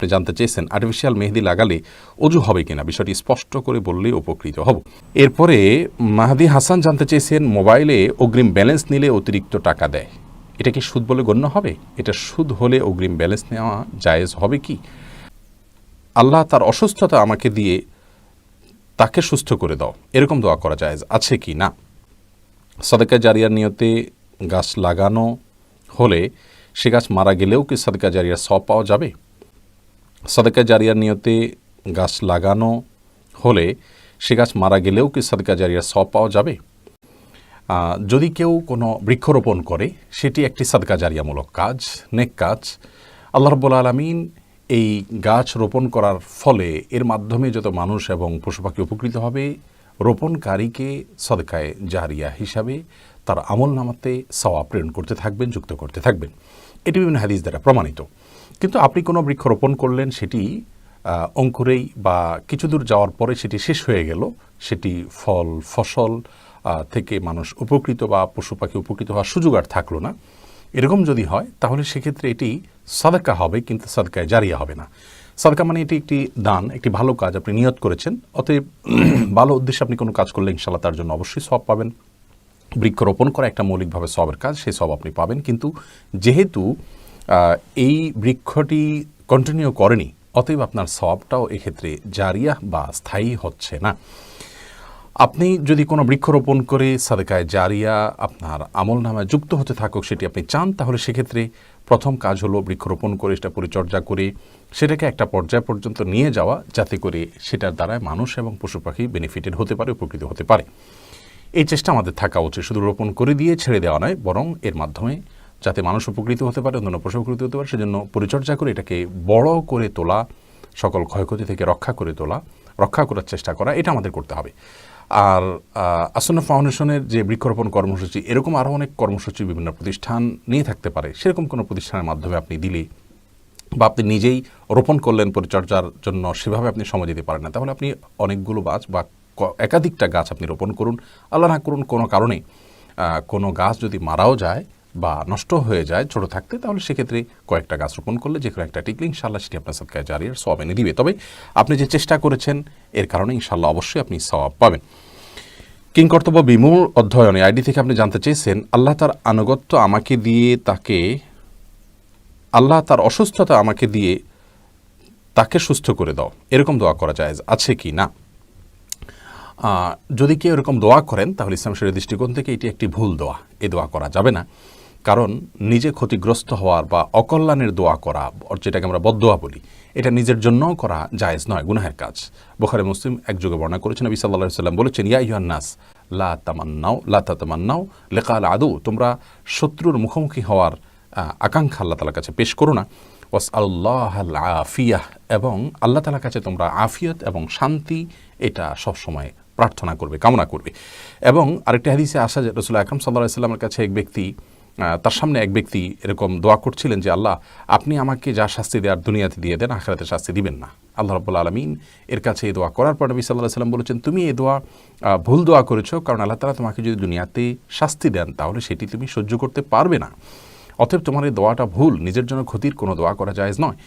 আপনি জানতে চেয়েছেন আর্টিফিশিয়াল মেহেদি লাগালে অজু হবে কিনা, বিষয়টি স্পষ্ট করে বললে উপকৃত হব। এরপরে মাহাদি হাসান জানতে চেয়েছেন মোবাইলে অগ্রিম ব্যালেন্স নিলে অতিরিক্ত টাকা দেয়, এটা কি সুদ বলে গণ্য হবে? এটা সুদ হলে অগ্রিম ব্যালেন্স নেওয়া জায়েজ হবে কি? আল্লাহ তার অসুস্থতা আমাকে দিয়ে তাকে সুস্থ করে দাও, এরকম দোয়া করা জায়েজ আছে কি না? সাদকা জারিয়ার নিয়তে গাছ লাগানো হলে সে গাছ মারা গেলেও কি সাদকা জারিয়ার সওয়াব পাওয়া যাবে? সাদকা জারিয়ার নিয়তে গাছ লাগানো হলে সে গাছ মারা গেলেও কি সাদকা জারিয়ার সওয়াব পাওয়া যাবে? যদি কেউ কোনো বৃক্ষরোপণ করে সেটি একটি সাদকা জারিয়ামূলক কাজ, নেক কাজ। আল্লাহ রাব্বুল আলামিন এই গাছ রোপণ করার ফলে এর মাধ্যমে যত মানুষ এবং পশু পাখি উপকৃত হবে, রোপণকারীকে সাদকায়ে জারিয়া হিসাবে তার আমল নামাতে সওয়াব প্রেরণ করতে থাকবেন, যুক্ত করতে থাকবেন। এটি বিভিন্ন হাদিস দ্বারা প্রমাণিত। কিন্তু আপনি কোনো বৃক্ষ রোপণ করলেন, সেটি অঙ্কুরেই বা কিছু দূর যাওয়ার পরে সেটি শেষ হয়ে গেল, সেটি ফল ফসল থেকে মানুষ উপকৃত বা পশু পাখি উপকৃত হওয়ার সুযোগ আর থাকলো না, এরকম যদি হয় তাহলে সেক্ষেত্রে এটি সাদকা হবে, কিন্তু সাদকায়ে জারিয়া হবে না। সাদকা মানে এটি একটি দান, একটি ভালো কাজ আপনি নিয়ত করেছেন, অতএব ভালো উদ্দেশ্যে আপনি কোনো কাজ করলে ইনশাআল্লাহ তার জন্য অবশ্যই সওয়াব পাবেন। বৃক্ষরোপণ করা একটা মৌলিকভাবে সওয়াবের কাজ, সেই সওয়াব আপনি পাবেন। কিন্তু যেহেতু এই বৃক্ষটি কন্টিনিউ করেনি, অতএব আপনার সওয়াবটাও এক্ষেত্রে জারিয়া বা স্থায়ী হচ্ছে না। আপনি যদি কোনো বৃক্ষরোপণ করে সাদকায়ে জারিয়া আপনার আমল নামায় যুক্ত হতে থাকুক সেটি আপনি চান, তাহলে সেক্ষেত্রে প্রথম কাজ হলো বৃক্ষরোপণ করে সেটা পরিচর্যা করে সেটাকে একটা পর্যায় পর্যন্ত নিয়ে যাওয়া, যাতে করে সেটার দ্বারায় মানুষ এবং পশু পাখি বেনিফিটেড হতে পারে, উপকৃত হতে পারে। এই চেষ্টা আমাদের থাকা উচিত, শুধু রোপণ করে দিয়ে ছেড়ে দেওয়া নয়, বরং এর মাধ্যমে যাতে মানুষ উপকৃত হতে পারে, অন্যান্য পশু উপকৃত হতে পারে, সেজন্য পরিচর্যা করে এটাকে বড় করে তোলা, সকল ক্ষয়ক্ষতি থেকে রক্ষা করে তোলা, রক্ষা করার চেষ্টা করা, এটা আমাদের করতে হবে। আর আসন্না ফাউন্ডেশনের যে বৃক্ষরোপণ কর্মসূচি, এরকম আরও অনেক কর্মসূচি বিভিন্ন প্রতিষ্ঠান নিয়ে থাকতে পারে। সেরকম কোনো প্রতিষ্ঠানের মাধ্যমে আপনি দিলে বা আপনি নিজেই রোপণ করলেন পরিচর্যার জন্য, সেভাবে আপনি সময় দিতে পারেন না, তাহলে আপনি অনেকগুলো গাছ বা একাধিকটা গাছ আপনি রোপণ করুন। আল্লাহ না করুন কোনো কারণে কোনো গাছ যদি মারাও যায় বা নষ্ট হয়ে যায় ছোটো থাকতে, তাহলে সেক্ষেত্রে কয়েকটা গাছ রোপণ করলে যে কোনো একটা টিকলে ইনশাআল্লাহ সেটি আপনার সাদকায়ে জারিয়ার সওয়াব এনে দিবে। তবে আপনি যে চেষ্টা করেছেন এর কারণে ইনশাআল্লাহ অবশ্যই আপনি সওয়াব পাবেন। কিংকর্তব্য বিমূঢ় অধ্যয়নে আইডি থেকে আপনি জানতে চেয়েছেন আল্লাহ তার আনুগত্য আমাকে দিয়ে আল্লাহ তার অসুস্থতা আমাকে দিয়ে তাকে সুস্থ করে দাও, এরকম দোয়া করা জায়েজ আছে কি না? যদি কেউ এরকম দোয়া করেন তাহলে ইসলাম শরীয়তের দৃষ্টিকোণ থেকে এটি একটি ভুল দোয়া, এ দোয়া করা যাবে না। কারণ নিজে ক্ষতিগ্রস্ত হওয়ার বা অকল্যাণের দোয়া করা, যেটাকে আমরা বদদোয়া বলি, এটা নিজের জন্যও করা জায়েজ নয়, গুনাহের কাজ। বুখারী মুসলিম এক যুগে বর্ণনা করেছেন, নবী সাল্লাল্লাহু আলাইহি ওয়াসাল্লাম বলেছেন, ইয়া আইয়ুহান নাস লা তাতামান্নাউ লিকাল আদু, তোমরা শত্রুর মুখোমুখি হওয়ার আকাঙ্ক্ষা আল্লাহ তাআলার কাছে পেশ করো না। ওয়াসআলুল্লাহাল আফিয়াহ, এবং আল্লাহ তাআলার কাছে তোমরা আফিয়ত এবং শান্তি এটা সবসময় প্রার্থনা করবে, কামনা করবে। এবং আরেকটি হাদিসে আসা যে রাসূলুল্লাহ আকরাম সাল্লাল্লাহু আলাইহি ওয়াসাল্লামের কাছে তার সামনে এক ব্যক্তি এরকম দোয়া করছিলেন যে আল্লাহ আপনি আমাকে যা শাস্তি দেওয়ার দুনিয়াতে দিয়ে দেন, আখিরাতে শাস্তি দিবেন না। আল্লাহ রাব্বুল আলামিন এর কাছে এই দোয়া করার পর নবী সাল্লাল্লাহু আলাইহি ওয়াসাল্লাম বলেছেন, তুমি এই দোয়া ভুল দোয়া করেছো, কারণ আল্লাহ তাআলা তোমাকে যদি দুনিয়াতে শাস্তি দেন তাহলে সেটি তুমি সহ্য করতে পারবে না। অতএব তোমার এই দোয়াটা ভুল, নিজের জন্য ক্ষতির কোনো দোয়া করা জায়েজ নয়।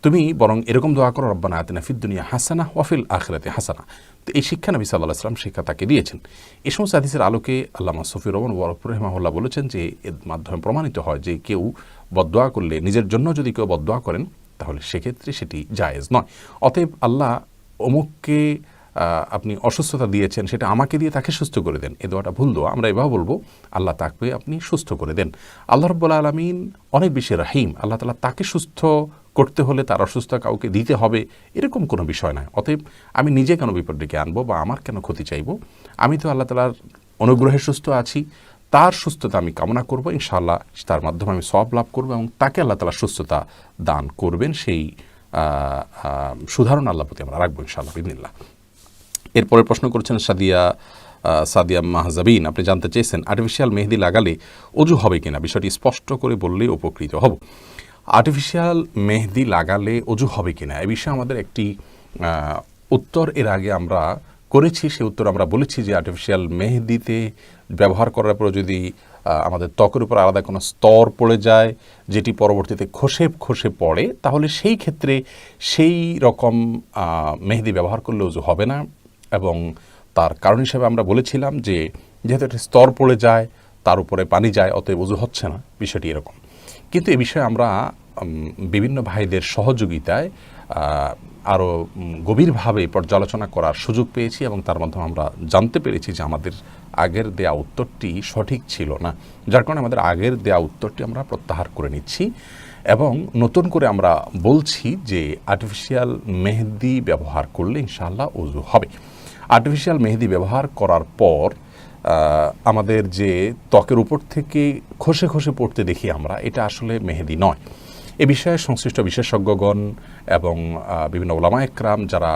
তুমি বরং এরকম দোয়া করো, রব্বানা আতিনা ফিদ দুনিয়া হাসানা ওয়া ফিল আখিরাতি হাসানা। তো এই শিক্ষা নবী সাল্লাল্লাহু আলাইহি ওয়াসাল্লাম শিক্ষা তাকে দিয়েছেন। এই সমস্ত হাদিসের আলোকে আল্লামা সফিউর রহমান রাহিমাহুল্লাহ বলেছেন যে এর মাধ্যমে প্রমাণিত হয় যে কেউ বদদোয়া করলে, নিজের জন্য যদি কেউ বদদোয়া করেন তাহলে সেক্ষেত্রে সেটি জায়েজ নয়। অতএব আল্লাহ অমুককে আপনি অসুস্থতা দিয়েছেন, সেটা আমাকে দিয়ে তাকে সুস্থ করে দেন, এ দোয়াটা ভুল দোয়া। আমরা এভাবে বলবো, আল্লাহ তাকে আপনি সুস্থ করে দেন। আল্লাহ রাব্বুল আলামিন অনেক বেশি রহিম, আল্লাহ তাআলা তাকে সুস্থ করতে হলে তার অসুস্থতা কাউকে দিতে হবে, এরকম কোনো বিষয় নয়। অতএব আমি নিজে কেন বিপদ ডেকে আনবো বা আমার কেন ক্ষতি চাইবো? আমি তো আল্লাহ তাআলার অনুগ্রহে সুস্থ আছি, তার সুস্থতা আমি কামনা করবো, ইনশাআল্লাহ তার মাধ্যমে আমি সওয়াব লাভ করবো এবং তাকে আল্লাহ তাআলা সুস্থতা দান করবেন, সেই সুধারণা আল্লাহর প্রতি আমরা রাখবো ইনশাআল্লাহ বিইذنিল্লাহ। এরপরে প্রশ্ন করেছেন সাদিয়া মাহজাবিন, আপনি জানতে চেয়েছেন আর্টিফিশিয়াল মেহেদি লাগালে অজু হবে কিনা, বিষয়টি স্পষ্ট করে বললেই উপকৃত হব। আর্টিফিশিয়াল মেহেদি লাগালে অজু হবে কিনা এ বিষয়ে আমাদের একটি উত্তর এর আগে আমরা করেছি। সে উত্তর আমরা বলেছি যে আর্টিফিশিয়াল মেহেদিতে ব্যবহার করার পর যদি আমাদের ত্বকের উপর আলাদা কোনো স্তর পড়ে যায় যেটি পরবর্তীতে খসে খসে পড়ে, তাহলে সেই ক্ষেত্রে সেই রকম মেহেদি ব্যবহার করলে উজু হবে না। এবং তার কারণ হিসেবে আমরা বলেছিলাম যে যেহেতু একটা স্তর পড়ে যায়, তার উপরে পানি যায়, অতএব উজু হচ্ছে না, বিষয়টি এরকম। কিন্তু এ বিষয়ে আমরা বিভিন্ন ভাইদের সহযোগিতায় আরও গভীরভাবে পর্যালোচনা করার সুযোগ পেয়েছি এবং তার মাধ্যমে আমরা জানতে পেরেছি যে আমাদের আগের দেয়া উত্তরটি সঠিক ছিল না, যার কারণে আমাদের আগের দেয়া উত্তরটি আমরা প্রত্যাহার করে নিচ্ছি এবং নতুন করে আমরা বলছি যে আর্টিফিশিয়াল মেহেদি ব্যবহার করলে ইনশাআল্লাহ উজু হবে। আর্টিফিশিয়াল মেহেদি ব্যবহার করার পর আমাদের যে ত্বকের উপর থেকে খসে খসে পড়তে দেখি আমরা, এটা আসলে মেহেদি নয়। এ বিষয়ে সংশ্লিষ্ট বিশেষজ্ঞগণ এবং বিভিন্ন ওলামা একরাম যারা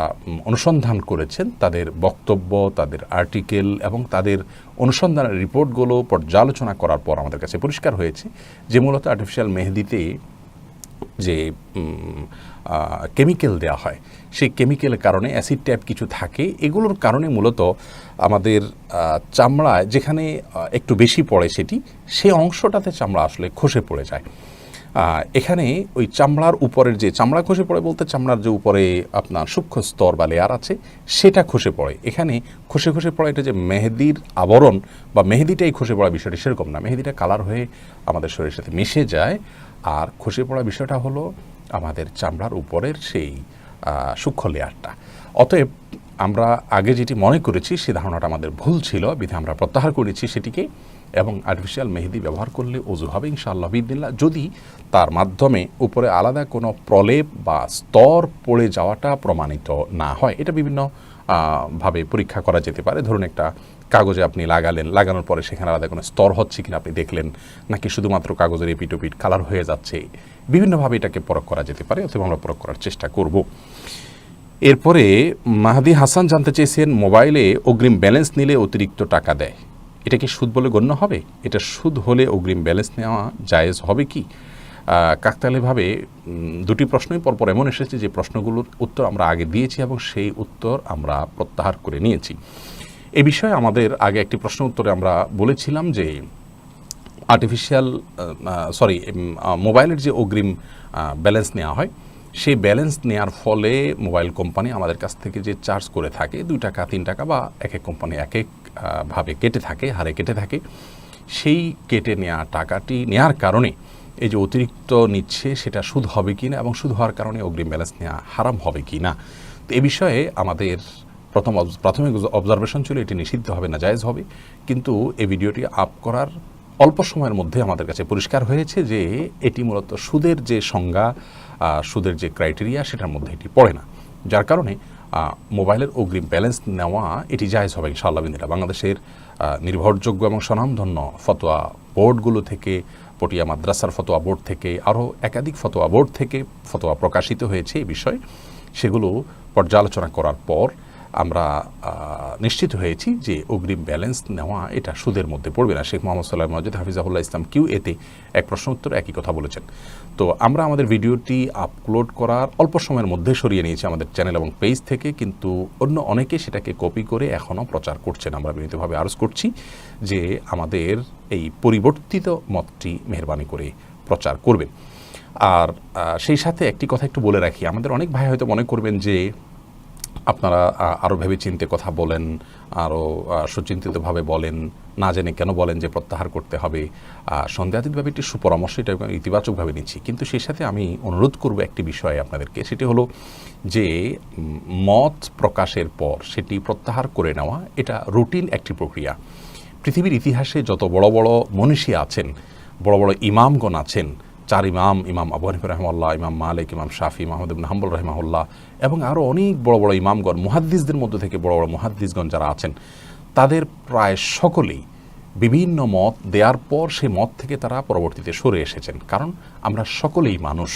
অনুসন্ধান করেছেন তাদের বক্তব্য, তাদের আর্টিকেল এবং তাদের অনুসন্ধানের রিপোর্টগুলো পর্যালোচনা করার পর আমাদের কাছে পরিষ্কার হয়েছে যে মূলত আর্টিফিশিয়াল মেহেদিতে যে কেমিক্যাল দেওয়া হয়, সেই কেমিক্যালের কারণে অ্যাসিড টাইপ কিছু থাকে, এগুলোর কারণে মূলত আমাদের চামড়ায় যেখানে একটু বেশি পড়ে সেটি, সেই অংশটাতে চামড়া আসলে খসে পড়ে যায়। এখানে ওই চামড়ার উপরের যে চামড়া খসে পড়ে বলতে চামড়ার যে উপরে আপনার সূক্ষ্ম স্তর বা লেয়ার আছে সেটা খসে পড়ে। এখানে খসে খসে পড়ে এটা যে মেহেদির আবরণ বা মেহেদিটাই খসে পড়া বিষয়টি সেরকম না, মেহেদিটা কালার হয়ে আমাদের শরীরের সাথে মিশে যায়। আর খসে পড়া বিষয়টা হলো আমাদের চামড়ার উপরের সেই সূক্ষ্ম লেয়ারটা। অতএব আমরা আগে যেটি মনে করেছি সে ধারণাটা আমাদের ভুল ছিল, বিধে আমরা প্রত্যাহার করেছি সেটিকে এবং আর্টিফিশিয়াল মেহেদি ব্যবহার করলে উজু হবে ইনশাআল্লাহ বিদিল্লাহ, যদি তার মাধ্যমে উপরে আলাদা কোনো প্রলেপ বা স্তর পড়ে যাওয়াটা প্রমাণিত না হয়। এটা বিভিন্ন ভাবে পরীক্ষা করা যেতে পারে। ধরুন একটা কাগজে আপনি লাগালেন, লাগানোর পরে সেখানে আলাদা কোনো স্তর হচ্ছে কিনা আপনি দেখলেন, নাকি শুধুমাত্র কাগজের এপিটোপিট কালার হয়ে যাচ্ছে, বিভিন্নভাবে এটাকে পরখ করা যেতে পারে, অথবা আমরা পরখ করার চেষ্টা করব। এরপরে মাহাদি হাসান জানতে চেয়েছেন, মোবাইলে অগ্রিম ব্যালেন্স নিলে অতিরিক্ত টাকা দেয়, এটা কি সুদ বলে গণ্য হবে? এটা সুদ হলে অগ্রিম ব্যালেন্স নেওয়া জায়েজ হবে কি? কাকতালীয়ভাবে দুটি প্রশ্নই পরপর এমন এসেছে যে প্রশ্নগুলোর উত্তর আমরা আগে দিয়েছি এবং সেই উত্তর আমরা প্রত্যাহার করে নিয়েছি। এ বিষয়ে আমাদের আগে একটি প্রশ্ন উত্তরে আমরা বলেছিলাম যে মোবাইলের যে অগ্রিম ব্যালেন্স নেওয়া হয়, সেই ব্যালেন্স নেওয়ার ফলে মোবাইল কোম্পানি আমাদের কাছ থেকে যে চার্জ করে থাকে 2 টাকা 3 টাকা বা এক এক কোম্পানি এক এক ভাবে কেটে থাকে, হারে কেটে থাকে, সেই কেটে নেওয়া টাকাটি নেওয়ার কারণে এই যে অতিরিক্ত নিচ্ছে সেটা সুদ হবে কি না এবং সুদ হওয়ার কারণে অগ্রিম ব্যালেন্স নেওয়া হারাম হবে কি না। তো এ বিষয়ে আমাদের প্রাথমিক অবজারভেশন ছিল এটি নিষিদ্ধ হবে না, জায়েজ হবে। কিন্তু এই ভিডিওটি আপ করার অল্প সময়ের মধ্যে আমাদের কাছে পরিষ্কার হয়েছে যে এটি মূলত সুদের যে সংজ্ঞা, সুদের যে ক্রাইটেরিয়া সেটার মধ্যে এটি পড়ে না, যার কারণে মোবাইলের অগ্রিম ব্যালেন্স নেওয়া এটি জায়েজ হবে ইনশাআল্লাহ বিদিল্লাহ। বাংলাদেশের নির্ভরযোগ্য এবং স্বনামধন্য ফতোয়া বোর্ডগুলো থেকে, পটিয়া মাদ্রাসার ফতোয়া বোর্ড থেকে, আরও একাধিক ফতোয়া বোর্ড থেকে ফতোয়া প্রকাশিত হয়েছে এই বিষয়ে। সেগুলো পর্যালোচনা করার পর আমরা নিশ্চিত হয়েছি যে অগ্রিম ব্যালেন্স নেওয়া এটা সুদের মধ্যে পড়বে না। শেখ মোহাম্মদ সাল্লাহ মজিদ হাফিজাহুল্লাহ ইসলাম QA-তে এক প্রশ্ন উত্তর একই কথা বলেছেন। তো আমরা আমাদের ভিডিওটি আপলোড করার অল্প সময়ের মধ্যে সরিয়ে নিয়েছি আমাদের চ্যানেল এবং পেজ থেকে, কিন্তু অন্য অনেকে সেটাকে কপি করে এখনও প্রচার করছেন। আমরা বিনীতভাবে আরজ করছি যে আমাদের এই পরিবর্তিত মতটি মেহরবানি করে প্রচার করবেন। আর সেই সাথে একটি কথা একটু বলে রাখি, আমাদের অনেক ভাই হয়তো মনে করবেন যে আপনারা আরও ভেবে চিন্তে কথা বলেন, আরও সুচিন্তিতভাবে বলেন, না জেনে কেন বলেন যে প্রত্যাহার করতে হবে। সন্দেহাতীতভাবে একটি সুপরামর্শ, এটা ইতিবাচকভাবে নিচ্ছি, কিন্তু সেই সাথে আমি অনুরোধ করব একটি বিষয়ে আপনাদেরকে, সেটি হলো যে মত প্রকাশের পর সেটি প্রত্যাহার করে নেওয়া এটা রুটিন একটি প্রক্রিয়া। পৃথিবীর ইতিহাসে যত বড় বড় মনীষী আছেন, বড় বড় ইমামগণ আছেন, 4 ইমাম, ইমাম আবু হানিফা রাহিমাহুল্লাহ, ইমাম মালিক, ইমাম শাফি, আহমদ ইবনে হাম্বল রাহিমাহুল্লাহ এবং আরও অনেক বড় বড় ইমামগণ, মুহাদ্দিসদের মধ্যে থেকে বড় বড় মুহাদ্দিসগণ যারা আছেন, তাদের প্রায় সকলেই বিভিন্ন মত দেওয়ার পর সেই মত থেকে তারা পরবর্তীতে সরে এসেছেন। কারণ আমরা সকলেই মানুষ,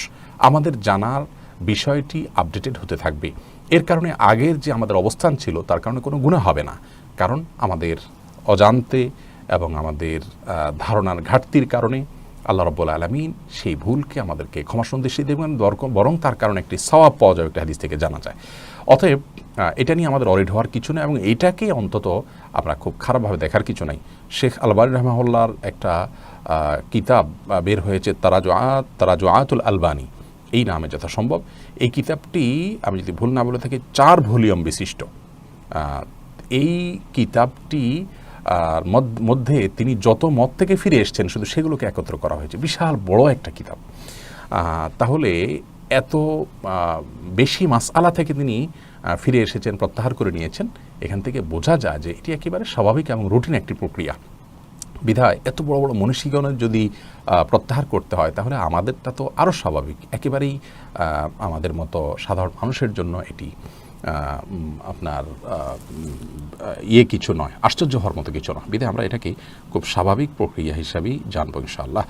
আমাদের জানার বিষয়টি আপডেটেড হতে থাকবে। এর কারণে আগের যে আমাদের অবস্থান ছিল তার কারণে কোনো গুনাহ হবে না, কারণ আমাদের অজান্তে এবং আমাদের ধারণার ঘাটতির কারণে আল্লাহ রাব্বুল আলামিন সেই ভুলকে আমাদেরকে ক্ষমাসুন্দর দেবেন, বরং তার কারণে একটি সওয়াব পাওয়া যায়, একটা হাদিস থেকে জানা যায়। অতএব এটা নিয়ে আমাদের অরিড হওয়ার কিছু নেই, এবং এইটাকে অন্তত আমরা খুব খারাপভাবে দেখার কিছু নাই। শেখ আলবানী রাহমাহুল্লাহর একটা কিতাব বের হয়েছে, তারাজুআতুল আলবানী এই নামে যথাসম্ভব। এই কিতাবটি আমি যদি ভুল না বলে থাকি 4 ভলিউম বিশিষ্ট। এই কিতাবটি মধ্যে তিনি যত মত থেকে ফিরে এসছেন শুধু সেগুলোকে একত্র করা হয়েছে, বিশাল বড় একটা কিতাব। তাহলে এত বেশি মাসআলা থেকে তিনি ফিরে এসেছেন, প্রত্যাহার করে নিয়েছেন, এখান থেকে বোঝা যায় যে এটি একেবারে স্বাভাবিক এবং রুটিন একটি প্রক্রিয়া। বিধায় এত বড় বড় মনীষীগণের যদি প্রত্যাহার করতে হয়, তাহলে আমাদেরটা তো আরও স্বাভাবিক, একেবারেই আমাদের মতো সাধারণ মানুষের জন্য এটি আপনার কিছু নয়, আশ্চর্য হওয়ার মতো কিছু নয়। বিধায় আমরা এটাকে খুব স্বাভাবিক প্রক্রিয়া হিসাবেই জানবো ইনশাআল্লাহ।